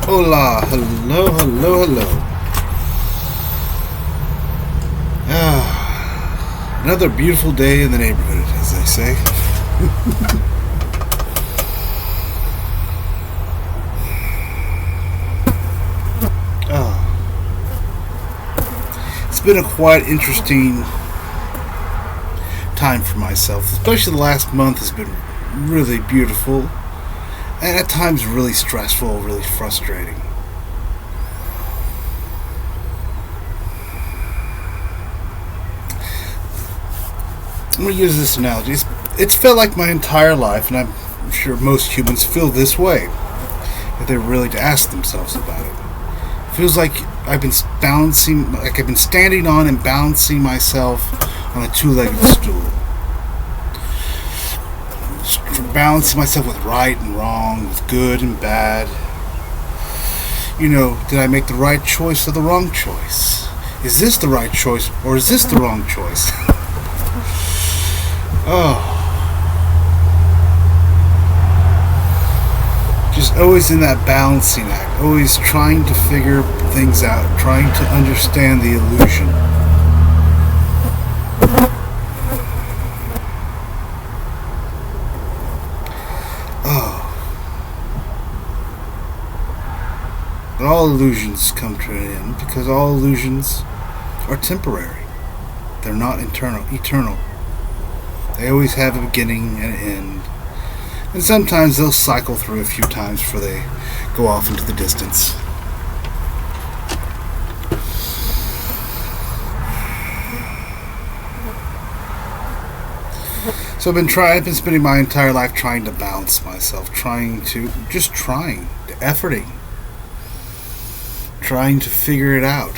Hola, hello, hello, hello. Another beautiful day in the neighborhood, as they say. It's been a quite interesting time for myself, especially the last month has been really beautiful and at times really stressful, really frustrating. I'm going to use this analogy. It's felt like my entire life, and I'm sure most humans feel this way if they were really to ask themselves about it. It feels like I've been standing on and balancing myself on a two-legged stool. Balancing myself with right and wrong, with good and bad. Did I make the right choice or the wrong choice? Is this the right choice or is this the wrong choice? Just always in that balancing act, always trying to figure things out, trying to understand the illusion. But all illusions come to an end because all illusions are temporary. They're not eternal. They always have a beginning and an end. And sometimes they'll cycle through a few times before they go off into the distance. So I've been spending my entire life trying to balance myself, efforting, trying to figure it out.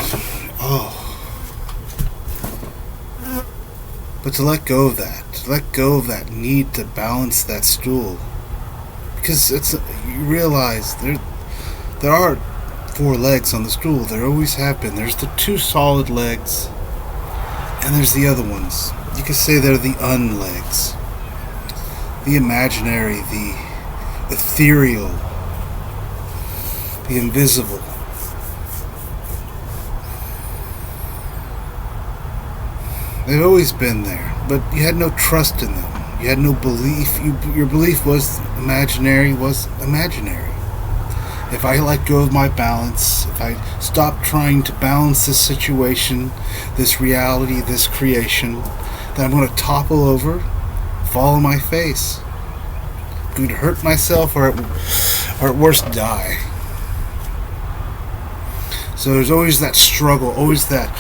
But to let go of that need to balance that stool, because you realize there are four legs on the stool. There always have been. There's the two solid legs, and there's the other ones. You could say they're the unlegs, the imaginary, the ethereal, the invisible. They've always been there, but you had no trust in them. You had no belief. Your belief was imaginary. If I let go of my balance, if I stop trying to balance this situation, this reality, this creation, then I'm going to topple over, fall on my face. I'm going to hurt myself or at worst die. So there's always that struggle, always that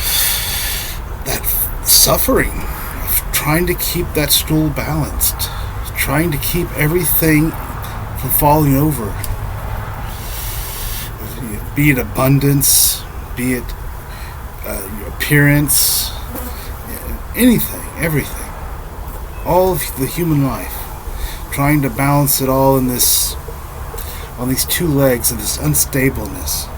suffering of trying to keep that stool balanced, trying to keep everything from falling over. Be it abundance, be it appearance, anything, everything. All of the human life, trying to balance it all on these two legs of this unstableness.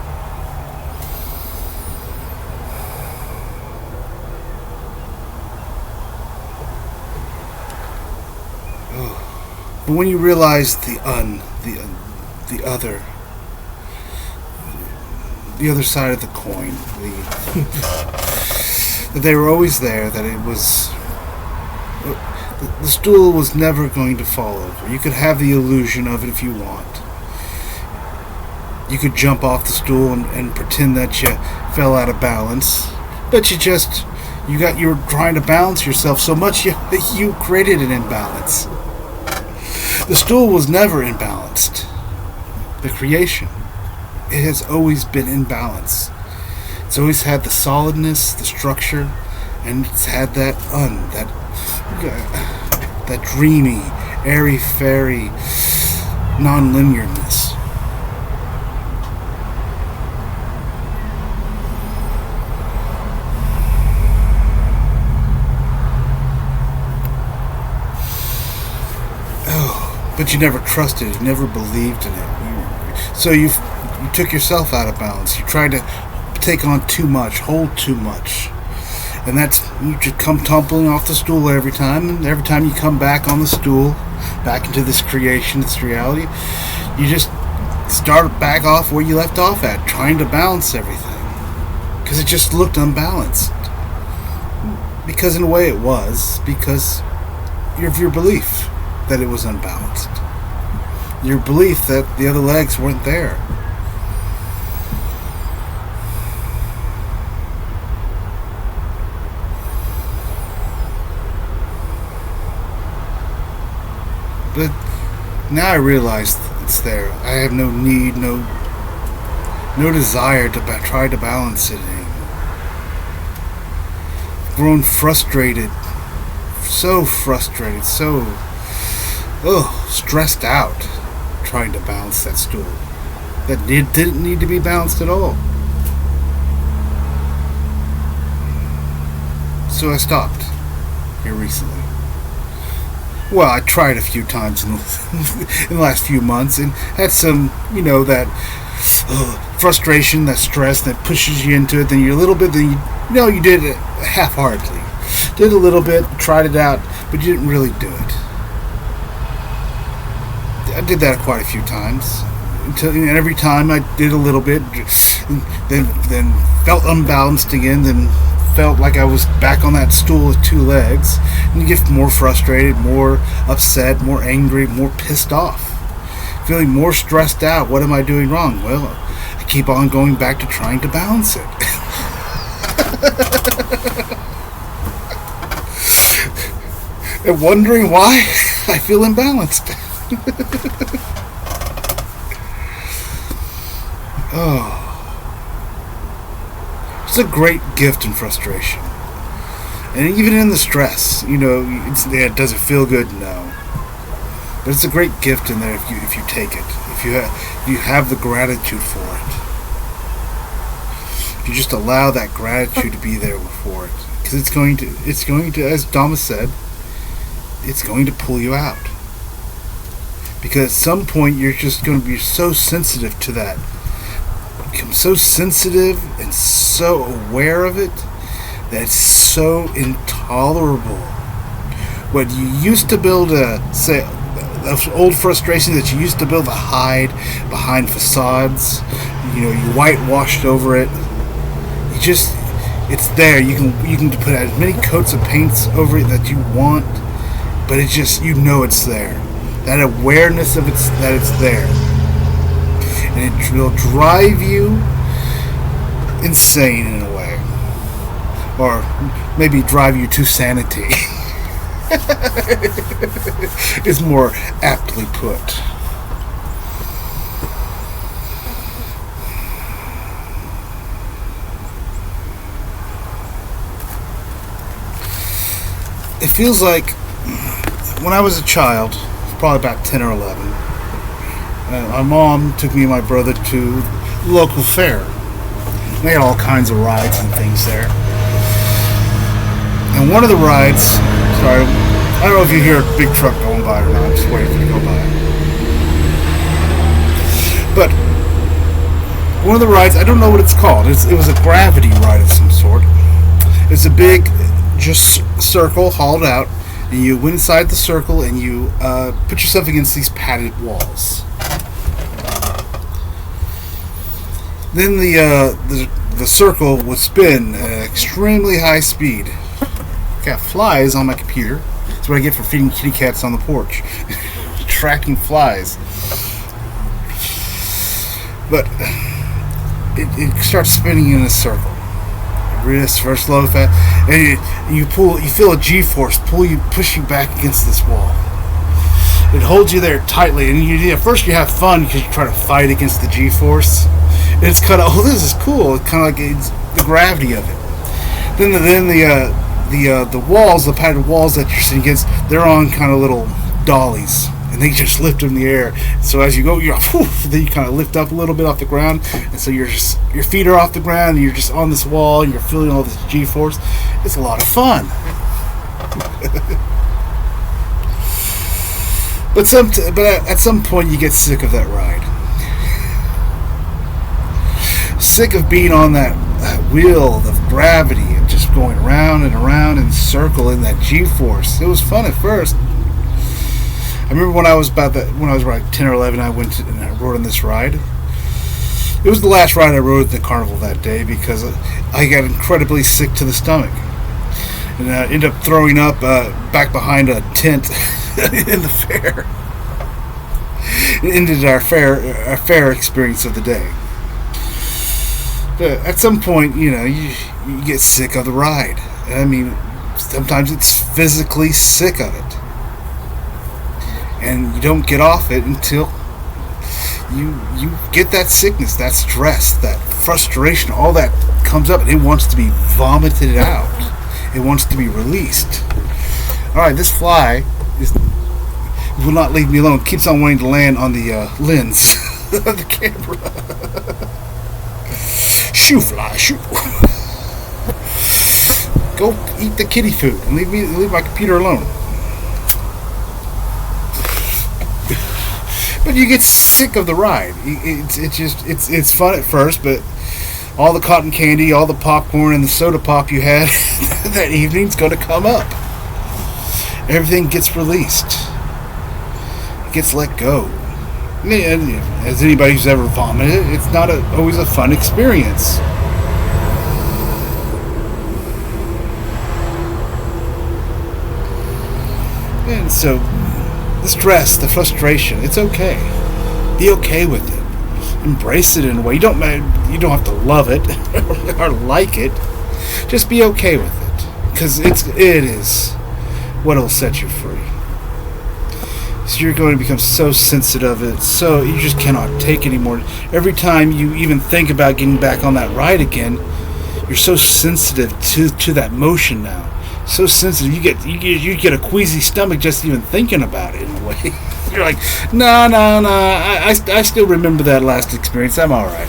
But when you realize the other side of the coin, that they were always there, that the stool was never going to fall over. You could have the illusion of it if you want. You could jump off the stool and pretend that you fell out of balance, but you were trying to balance yourself so much that you created an imbalance. The stool was never imbalanced. The creation, it has always been in balance. It's always had the solidness, the structure, and it's had that dreamy, airy-fairy non-linearness. But you never trusted it, you never believed in it. So you took yourself out of balance. You tried to take on too much, hold too much. And you just come tumbling off the stool every time. And every time you come back on the stool, back into this creation, this reality, start back off where you left off at, trying to balance everything. Because it just looked unbalanced. Because in a way it was, because of your belief that it was unbalanced. Your belief that the other legs weren't there. But now I realize it's there. I have no need, no desire to try to balance it anymore. Grown frustrated, so stressed out trying to balance that stool that didn't need to be balanced at all. So I stopped here recently. Well, I tried a few times in the last few months and had some, that frustration, that stress that pushes you into it. Then you're a little bit, you did it half-heartedly. Did a little bit, tried it out, but you didn't really do it. I did that quite a few times. And every time I did a little bit, then felt unbalanced again, then felt like I was back on that stool with two legs, and you get more frustrated, more upset, more angry, more pissed off, feeling more stressed out. What am I doing wrong? Well, I keep on going back to trying to balance it. And wondering why I feel imbalanced. Oh. It's a great gift in frustration. And even in the stress, does it feel good? No. But it's a great gift in there if you take it. If you have the gratitude for it. If you just allow that gratitude to be there for it. Because it's going to, as Thomas said, it's going to pull you out. Because at some point you're just going to be so sensitive to that. Become so sensitive and so aware of it that it's so intolerable. What you used to build those old frustrations that you used to build to hide behind facades, you whitewashed over it. It's there. You can put as many coats of paints over it that you want, but it's just it's there. That awareness of that it's there. And it will drive you insane in a way. Or maybe drive you to sanity. Is more aptly put. It feels like when I was a child, probably about 10 or 11, my mom took me and my brother to the local fair. They had all kinds of rides and things there. And one of the rides, sorry, I don't know if you hear a big truck going by or not. I'm just waiting for it to go by. But one of the rides, I don't know what it's called. It was a gravity ride of some sort. It's a big, just circle hauled out, and you went inside the circle and you put yourself against these padded walls. Then the circle would spin at an extremely high speed. Got flies on my computer. That's what I get for feeding kitty cats on the porch. Tracking flies. But it starts spinning in a circle. Really first slow fast, and you feel a G-force push you back against this wall. It holds you there tightly, and at first you have fun because you try to fight against the G-force. And it's kind of, this is cool. It's kind of like it's the gravity of it. Then the walls, the padded walls that you're sitting against, they're on kind of little dollies, and they just lift in the air. So as you go, then you kind of lift up a little bit off the ground, and so your feet are off the ground, and you're just on this wall, and you're feeling all this G-force. It's a lot of fun. But at some point you get sick of that ride. Sick of being on that wheel of gravity and just going around and around in a circle in that G-force. It was fun at first. remember when I was like 10 or 11, and I rode on this ride. It was the last ride I rode at the carnival that day because I got incredibly sick to the stomach. And I ended up throwing up back behind a tent in the fair. It ended our fair experience of the day. But at some point, you get sick of the ride. I mean, sometimes it's physically sick of it. And you don't get off it until you get that sickness, that stress, that frustration, all that comes up, and it wants to be vomited out. It wants to be released. Alright, this fly will not leave me alone. It keeps on wanting to land on the lens of the camera. Shoo, fly, shoo. Go eat the kitty food and leave my computer alone. But you get sick of the ride. It's fun at first, but all the cotton candy, all the popcorn, and the soda pop you had that evening's going to come up. Everything gets released. It gets let go. And as anybody who's ever vomited, it's not always a fun experience. And so, the stress, the frustration, it's okay. Be okay with it. Embrace it in a way. You don't have to love it or like it. Just be okay with it, because it is what will set you free. So you're going to become so sensitive of it, so you just cannot take anymore. Every time you even think about getting back on that ride again, you're so sensitive to that motion now. So sensitive, you get a queasy stomach just even thinking about it in a way. You're like, no, I still remember that last experience. I'm all right.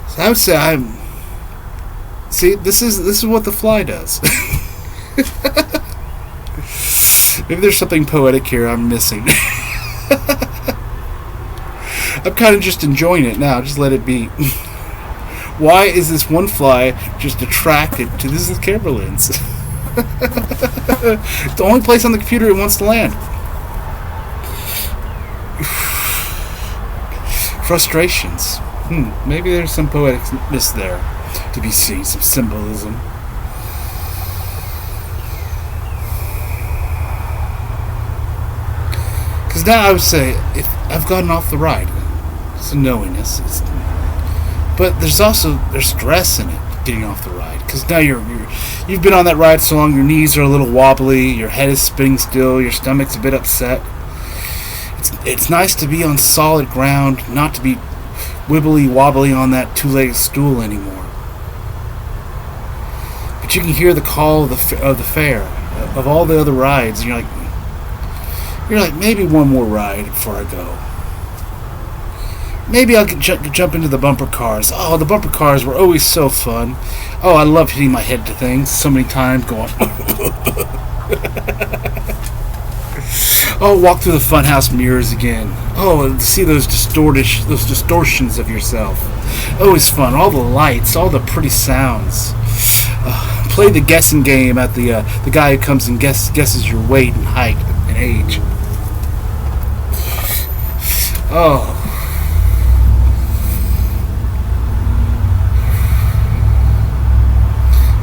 So I would say see, this is what the fly does. Maybe there's something poetic here I'm missing. I'm kind of just enjoying it now. Just let it be. Why is this one fly just attracted to this camera lens? It's the only place on the computer it wants to land. Frustrations. Maybe there's some poeticness there to be seen, some symbolism. Because now I would say, if I've gotten off the ride, it's a knowingness. But there's stress in it, getting off the ride. Because now you've been on that ride so long, your knees are a little wobbly, your head is spinning still, your stomach's a bit upset. It's nice to be on solid ground, not to be wibbly wobbly on that two-legged stool anymore. But you can hear the call of the fair, of all the other rides, and you're like, maybe one more ride before I go. Maybe I'll jump into the bumper cars. Oh, the bumper cars were always so fun. Oh, I love hitting my head to things so many times, going. Oh, walk through the funhouse mirrors again. Oh, and see those distortions of yourself. Always fun. All the lights, all the pretty sounds. Play the guessing game at the guy who comes and guesses your weight and height and age. Oh.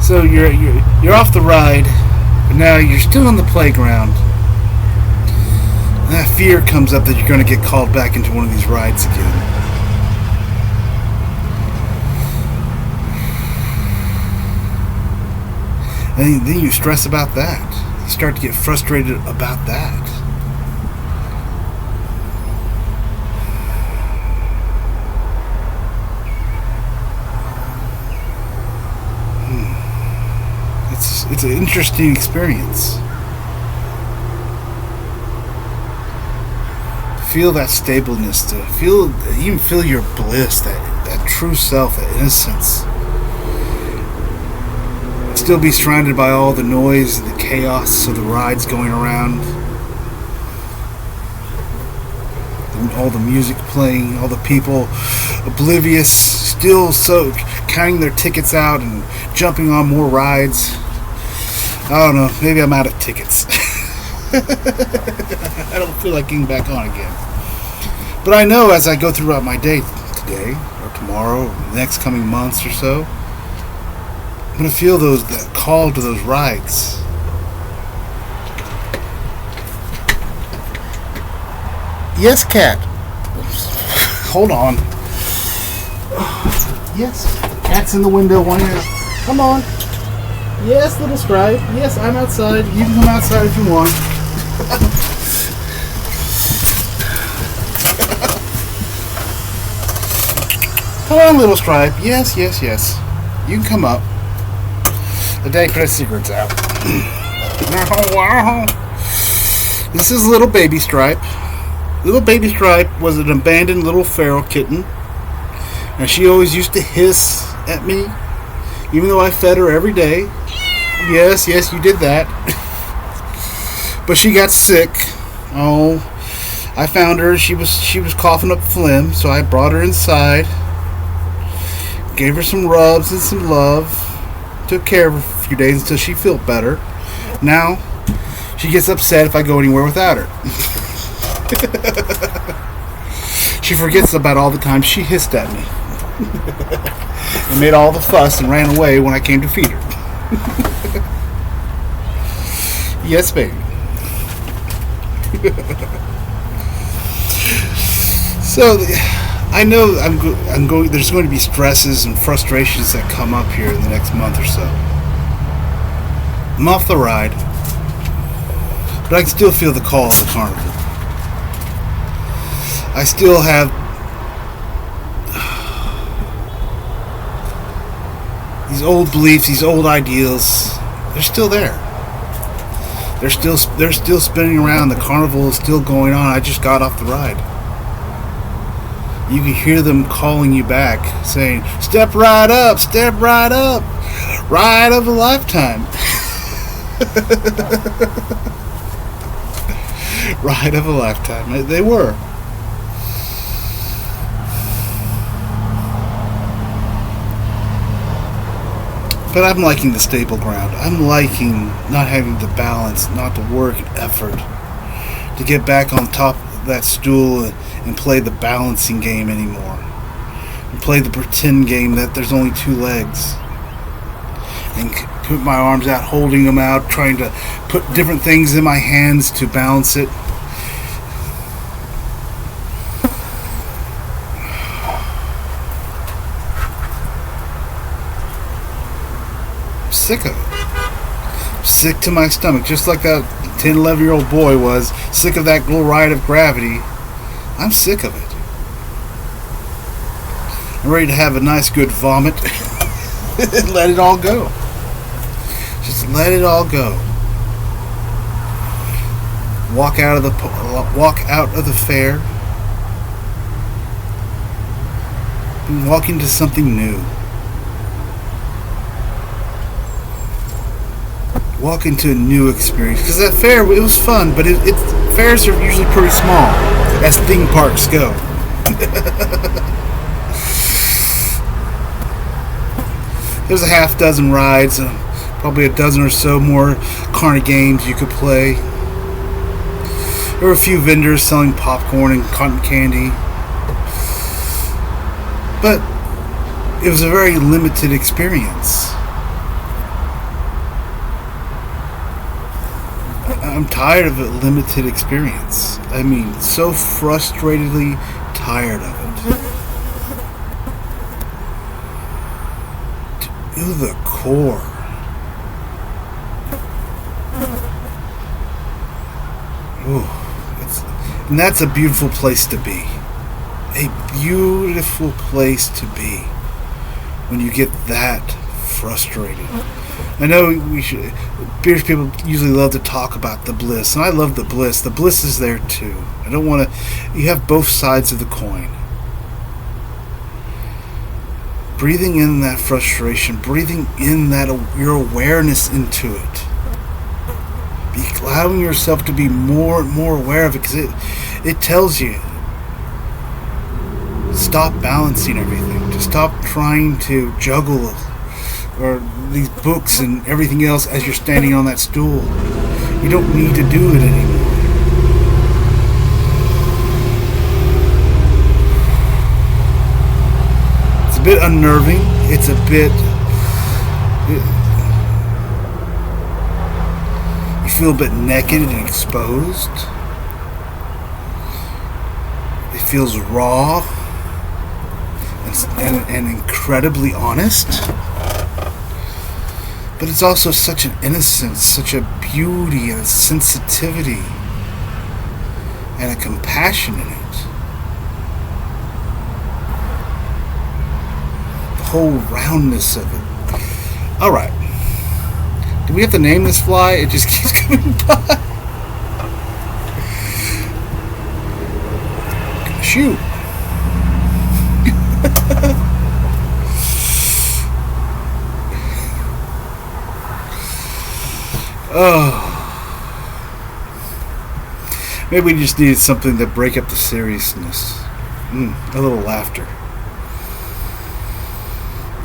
So you're off the ride, but now you're still on the playground. And that fear comes up that you're going to get called back into one of these rides again. And then you stress about that. You start to get frustrated about that. It's an interesting experience. Feel that stableness, to even feel your bliss, that true self, that innocence. Still be surrounded by all the noise and the chaos of the rides going around. all the music playing, all the people oblivious, still so counting their tickets out and jumping on more rides. I don't know, maybe I'm out of tickets. I don't feel like getting back on again. But I know as I go throughout my day today or tomorrow, or the next coming months or so, I'm going to feel that call to those rides. Yes, cat. Hold on. Yes, cat's in the window. Come on. Yes, little Stripe. Yes, I'm outside. You can come outside if you want. Come on, little Stripe. Yes. You can come up. The day put his secrets out. This is little baby Stripe. Little baby Stripe was an abandoned little feral kitten, and she always used to hiss at me, even though I fed her every day. Yes, you did that. But she got sick. Oh, I found her. She was coughing up phlegm, so I brought her inside, gave her some rubs and some love, took care of her for a few days until she felt better. Now, she gets upset if I go anywhere without her. She forgets about all the times she hissed at me and made all the fuss and ran away when I came to feed her. Yes, baby. So I know I'm going. There's going to be stresses and frustrations that come up here in the next month or so. I'm off the ride, but I can still feel the call of the carnival. I still have these old beliefs, these old ideals. They're still there. They're still spinning around. The carnival is still going on. I just got off the ride. You can hear them calling you back, saying, "Step right up, step right up, ride of a lifetime." Ride of a lifetime. They were. But I'm liking the stable ground. I'm liking not having the balance, not the work and effort to get back on top of that stool and play the balancing game anymore. And play the pretend game that there's only two legs. And put my arms out, holding them out, trying to put different things in my hands to balance it. Sick of it. Sick to my stomach, just like that 10, 11-year-old boy was sick of that little ride of gravity. I'm sick of it. I'm ready to have a nice good vomit. Let it all go. Just let it all go. Walk out of the fair and walk into something new. Walk into a new experience, because that fair, it was fun, but fairs are usually pretty small as theme parks go. There's a half dozen rides, probably a dozen or so more carny games you could play. There were a few vendors selling popcorn and cotton candy, but it was a very limited experience. I'm tired of a limited experience. I mean, so frustratedly tired of it. To the core. Ooh, and that's a beautiful place to be. A beautiful place to be when you get that frustrated. I know British people usually love to talk about the bliss, and I love the bliss. The bliss is there too. I don't want to. You have both sides of the coin. Breathing in that frustration, breathing in that your awareness into it, allowing yourself to be more and more aware of it, because it tells you stop balancing everything. To stop trying to juggle or these books and everything else as you're standing on that stool. You don't need to do it anymore. It's a bit unnerving. It's a bit... You feel a bit naked and exposed. It feels raw and incredibly honest. But it's also such an innocence, such a beauty and a sensitivity and a compassion in it. The whole roundness of it. Alright. Do we have to name this fly? It just keeps coming by. Shoot. Oh. Maybe we just needed something to break up the seriousness. A little laughter.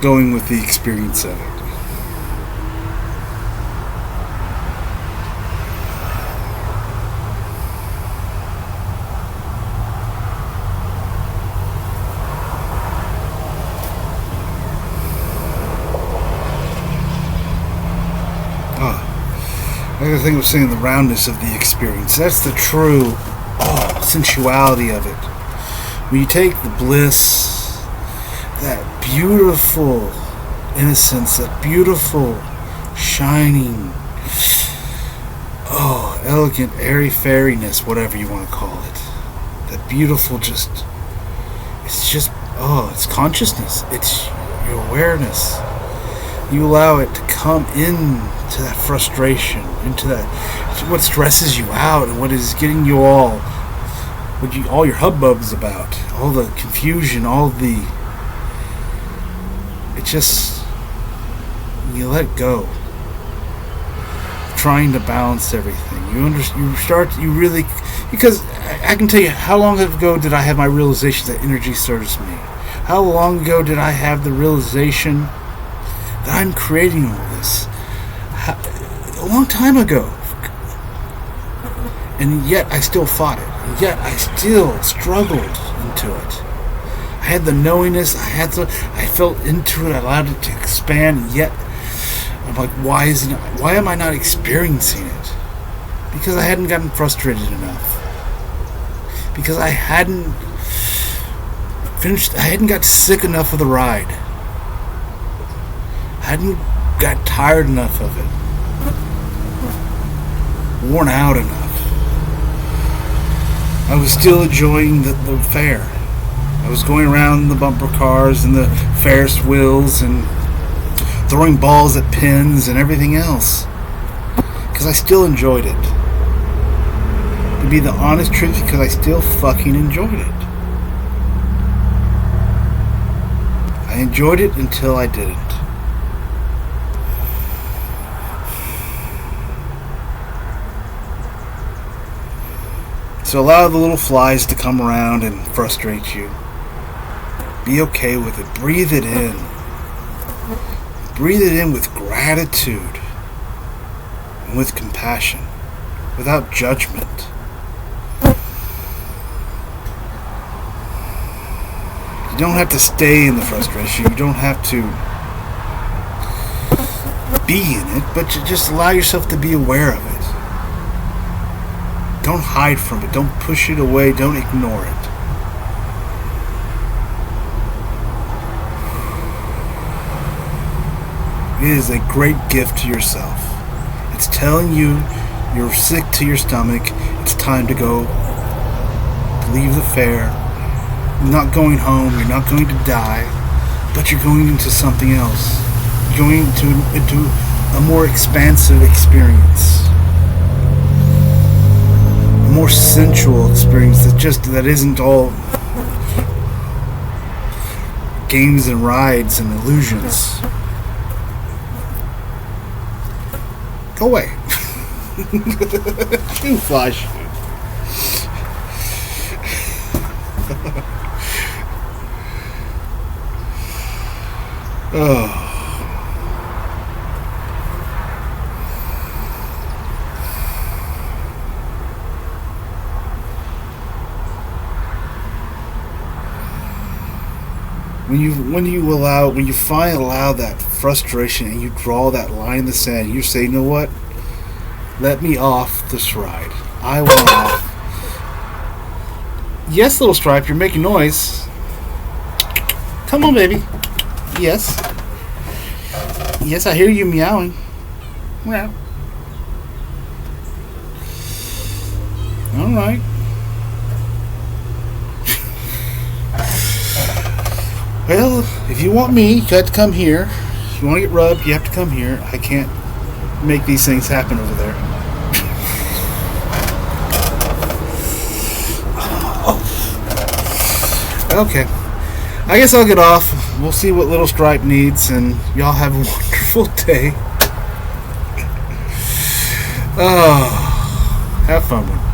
Going with the experience of it. Like I think I was saying, the roundness of the experience. That's the true sensuality of it. When you take the bliss, that beautiful innocence, that beautiful shining, elegant airy-fairiness, whatever you want to call it. That beautiful it's consciousness. It's your awareness. You allow it to come into that frustration, into that what stresses you out and what is getting you all your hubbubs about, all the confusion, you let go. Trying to balance everything. Because I can tell you, how long ago did I have my realization that energy serves me? How long ago did I have the realization that I'm creating all this? A long time ago. And yet I still fought it. And yet I still struggled into it. I had the knowingness, I felt into it, I allowed it to expand, and yet I'm like, why am I not experiencing it? Because I hadn't gotten frustrated enough. Because I hadn't got sick enough of the ride. I hadn't got tired enough of it. Worn out enough. I was still enjoying the fair. I was going around the bumper cars and the Ferris wheels and throwing balls at pins and everything else. Because I still enjoyed it. To be the honest truth, because I still fucking enjoyed it. I enjoyed it until I didn't. So allow the little flies to come around and frustrate you. Be okay with it. Breathe it in. Breathe it in with gratitude and with compassion, without judgment. You don't have to stay in the frustration. You don't have to be in it, but you just allow yourself to be aware of it. Don't hide from it. Don't push it away. Don't ignore it. It is a great gift to yourself. It's telling you you're sick to your stomach. It's time to go. To leave the fair. You're not going home. You're not going to die. But you're going into something else. You're going into a more expansive experience. A more sensual experience that isn't all games and rides and illusions. Go away. Shoot, fly, shoot. Oh. When you finally allow that frustration and you draw that line in the sand, you say, you know what? Let me off this ride. I want off. Yes, little Stripe, you're making noise. Come on, baby. Yes. Yes, I hear you meowing. Meow. All right. Well, if you want me, you have to come here. If you want to get rubbed, you have to come here. I can't make these things happen over there. Okay. I guess I'll get off. We'll see what Little Stripe needs, and y'all have a wonderful day. Oh, have fun with it.